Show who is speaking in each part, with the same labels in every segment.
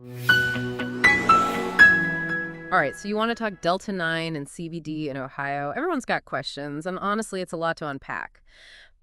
Speaker 1: All right, so you want to talk Delta 9 and CBD in Ohio. Everyone's got questions, and honestly, it's a lot to unpack.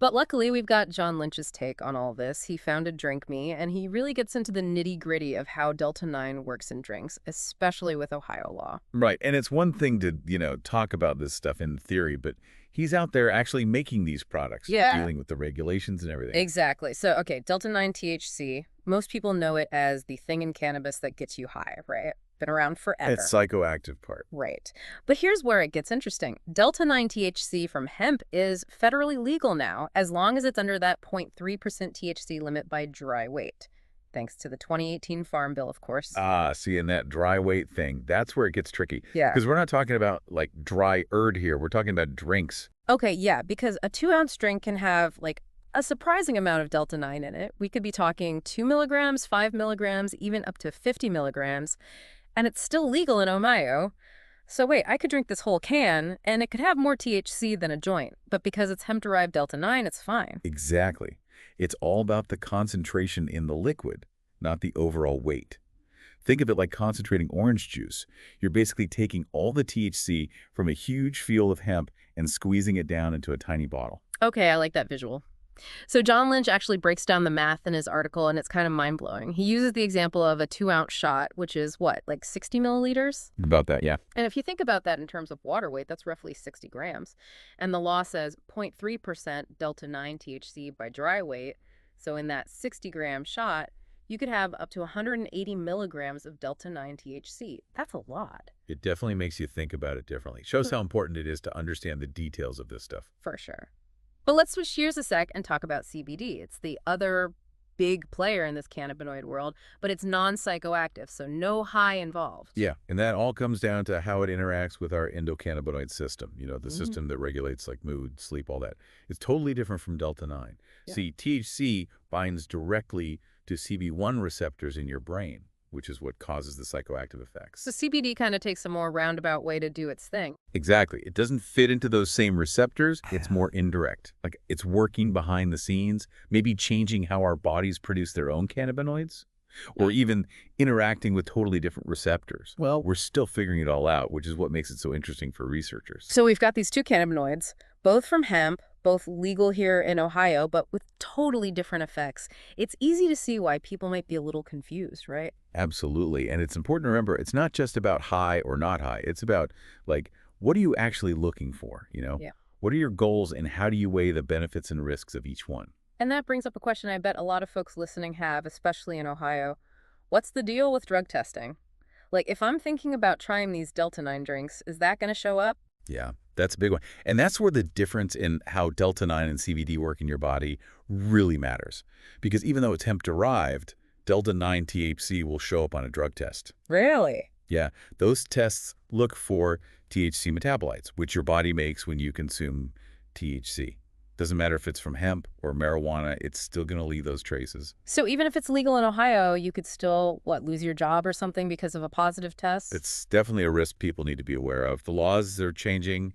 Speaker 1: But luckily, we've got John Lynch's take on all this. He founded Drink Me, and he really gets into the nitty-gritty of how Delta 9 works in drinks, especially with Ohio law.
Speaker 2: Right. And it's one thing to, talk about this stuff in theory, but he's out there actually making these products,
Speaker 1: Yeah.
Speaker 2: dealing with the regulations and everything.
Speaker 1: Exactly. So, okay, Delta 9 THC, most people know it as the thing in cannabis that gets you high, right? Been around forever.
Speaker 2: It's psychoactive part.
Speaker 1: Right. But here's where it gets interesting. Delta 9 THC from hemp is federally legal now, as long as it's under that 0.3% THC limit by dry weight. Thanks to the 2018 Farm Bill, of course.
Speaker 2: See, and that dry weight thing, that's where it gets tricky.
Speaker 1: Yeah.
Speaker 2: Because we're not talking about, like, dry here. We're talking about drinks.
Speaker 1: Okay, yeah, because a 2-ounce drink can have, like, a surprising amount of Delta 9 in it. We could be talking 2 milligrams, 5 milligrams, even up to 50 milligrams. And it's still legal in Ohio. So wait, I could drink this whole can, and it could have more THC than a joint. But because it's hemp-derived Delta 9, it's fine.
Speaker 2: Exactly. It's all about the concentration in the liquid, not the overall weight. Think of it like concentrating orange juice. You're basically taking all the THC from a huge field of hemp and squeezing it down into a tiny bottle.
Speaker 1: Okay, I like that visual. So John Lynch actually breaks down the math in his article, and it's kind of mind-blowing. He uses the example of a 2-ounce shot, which is what, like 60 milliliters?
Speaker 2: About that, yeah.
Speaker 1: And if you think about that in terms of water weight, that's roughly 60 grams. And the law says 0.3% Delta 9 THC by dry weight. So in that 60-gram shot, you could have up to 180 milligrams of Delta 9 THC. That's a lot.
Speaker 2: It definitely makes you think about it differently. Shows how important it is to understand the details of this stuff.
Speaker 1: For sure. But let's switch gears a sec and talk about CBD. It's the other big player in this cannabinoid world, but it's non-psychoactive, so no high involved.
Speaker 2: Yeah, and that all comes down to how it interacts with our endocannabinoid system, the system that regulates like mood, sleep, all that. It's totally different from Delta 9.
Speaker 1: Yeah.
Speaker 2: See, THC binds directly to CB1 receptors in your brain, which is what causes the psychoactive effects.
Speaker 1: So CBD kind of takes a more roundabout way to do its thing.
Speaker 2: Exactly. It doesn't fit into those same receptors. It's more indirect. Like it's working behind the scenes, maybe changing how our bodies produce their own cannabinoids, or even interacting with totally different receptors. Well, we're still figuring it all out, which is what makes it so interesting for researchers.
Speaker 1: So we've got these two cannabinoids, both from hemp, both legal here in Ohio, but with totally different effects. It's easy to see why people might be a little confused, right?
Speaker 2: Absolutely. And it's important to remember, it's not just about high or not high. It's about, like, what are you actually looking for,
Speaker 1: Yeah.
Speaker 2: What are your goals and how do you weigh the benefits and risks of each one?
Speaker 1: And that brings up a question I bet a lot of folks listening have, especially in Ohio. What's the deal with drug testing? Like, if I'm thinking about trying these Delta 9 drinks, is that going to show up?
Speaker 2: Yeah, that's a big one. And that's where the difference in how Delta 9 and CBD work in your body really matters. Because even though it's hemp-derived, Delta 9 THC will show up on a drug test.
Speaker 1: Really?
Speaker 2: Yeah, those tests look for THC metabolites, which your body makes when you consume THC. Doesn't matter if it's from hemp or marijuana, it's still going to leave those traces.
Speaker 1: So even if it's legal in Ohio, you could still, lose your job or something because of a positive test?
Speaker 2: It's definitely a risk people need to be aware of. The laws are changing,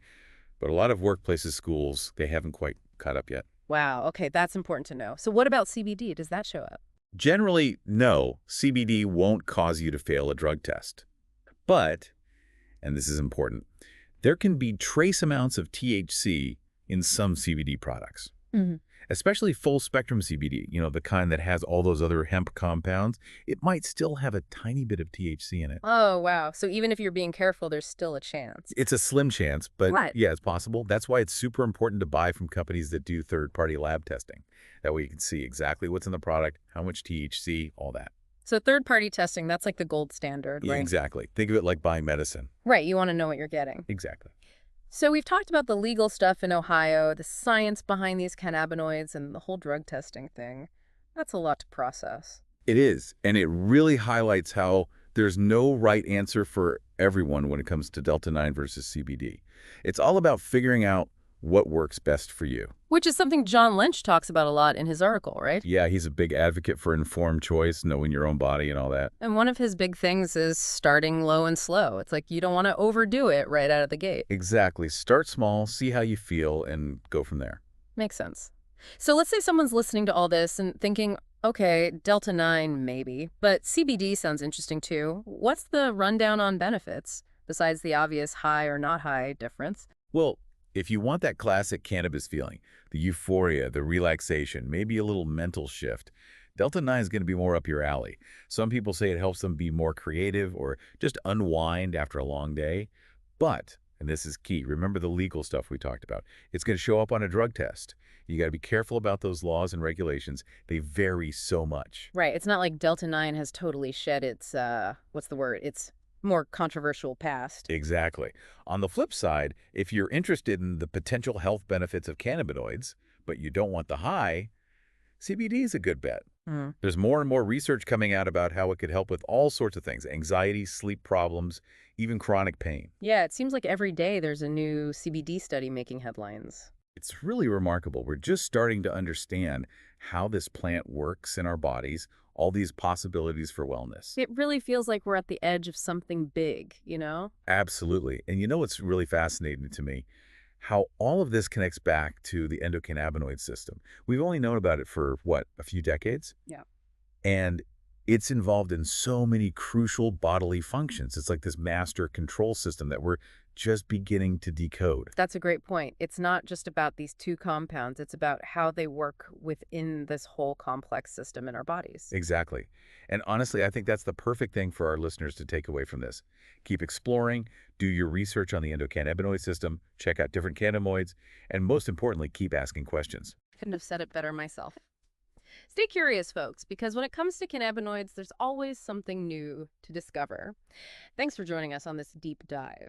Speaker 2: but a lot of workplaces, schools, they haven't quite caught up yet.
Speaker 1: Wow, okay, that's important to know. So what about CBD? Does that show up?
Speaker 2: Generally, no, CBD won't cause you to fail a drug test. But, and this is important, there can be trace amounts of THC in some CBD products, especially full-spectrum CBD, the kind that has all those other hemp compounds. It might still have a tiny bit of THC in it.
Speaker 1: Oh, wow. So even if you're being careful, there's still a chance.
Speaker 2: It's a slim chance, but
Speaker 1: Right.
Speaker 2: yeah, it's possible. That's why it's super important to buy from companies that do third-party lab testing. That way you can see exactly what's in the product, how much THC, all that.
Speaker 1: So third-party testing, that's like the gold standard,
Speaker 2: Yeah,
Speaker 1: right?
Speaker 2: exactly. Think of it like buying medicine.
Speaker 1: Right, you want to know what you're getting.
Speaker 2: Exactly.
Speaker 1: So we've talked about the legal stuff in Ohio, the science behind these cannabinoids, and the whole drug testing thing. That's a lot to process.
Speaker 2: It is, and it really highlights how there's no right answer for everyone when it comes to Delta 9 versus CBD. It's all about figuring out what works best for you.
Speaker 1: Which is something John Lynch talks about a lot in his article, right?
Speaker 2: Yeah, he's a big advocate for informed choice, knowing your own body and all that.
Speaker 1: And one of his big things is starting low and slow. It's like you don't want to overdo it right out of the gate.
Speaker 2: Exactly. Start small, see how you feel, and go from there.
Speaker 1: Makes sense. So let's say someone's listening to all this and thinking, Okay, Delta 9 maybe, but CBD sounds interesting too. What's the rundown on benefits, besides the obvious high or not high difference?
Speaker 2: Well, if you want that classic cannabis feeling, the euphoria, the relaxation, maybe a little mental shift, Delta 9 is going to be more up your alley. Some people say it helps them be more creative or just unwind after a long day. But, and this is key, remember the legal stuff we talked about. It's going to show up on a drug test. You got to be careful about those laws and regulations. They vary so much.
Speaker 1: Right, it's not like Delta 9 has totally shed its, what's the word? Its more controversial past.
Speaker 2: Exactly. On the flip side, if you're interested in the potential health benefits of cannabinoids, but you don't want the high, CBD is a good bet.
Speaker 1: Hmm.
Speaker 2: There's more and more research coming out about how it could help with all sorts of things, anxiety, sleep problems, even chronic pain.
Speaker 1: Yeah, it seems like every day there's a new CBD study making headlines.
Speaker 2: It's really remarkable. We're just starting to understand how this plant works in our bodies, all these possibilities for wellness.
Speaker 1: It really feels like we're at the edge of something big, you know?
Speaker 2: Absolutely. And you know what's really fascinating to me? How all of this connects back to the endocannabinoid system. We've only known about it for, what, a few decades?
Speaker 1: Yeah.
Speaker 2: And it's involved in so many crucial bodily functions. It's like this master control system that we're just beginning to decode.
Speaker 1: That's a great point. It's not just about these two compounds, it's about how they work within this whole complex system in our bodies.
Speaker 2: Exactly. And honestly, I think that's the perfect thing for our listeners to take away from this. Keep exploring, do your research on the endocannabinoid system, check out different cannabinoids, and most importantly, keep asking questions.
Speaker 1: Couldn't have said it better myself. Stay curious, folks, because when it comes to cannabinoids, there's always something new to discover. Thanks for joining us on this deep dive.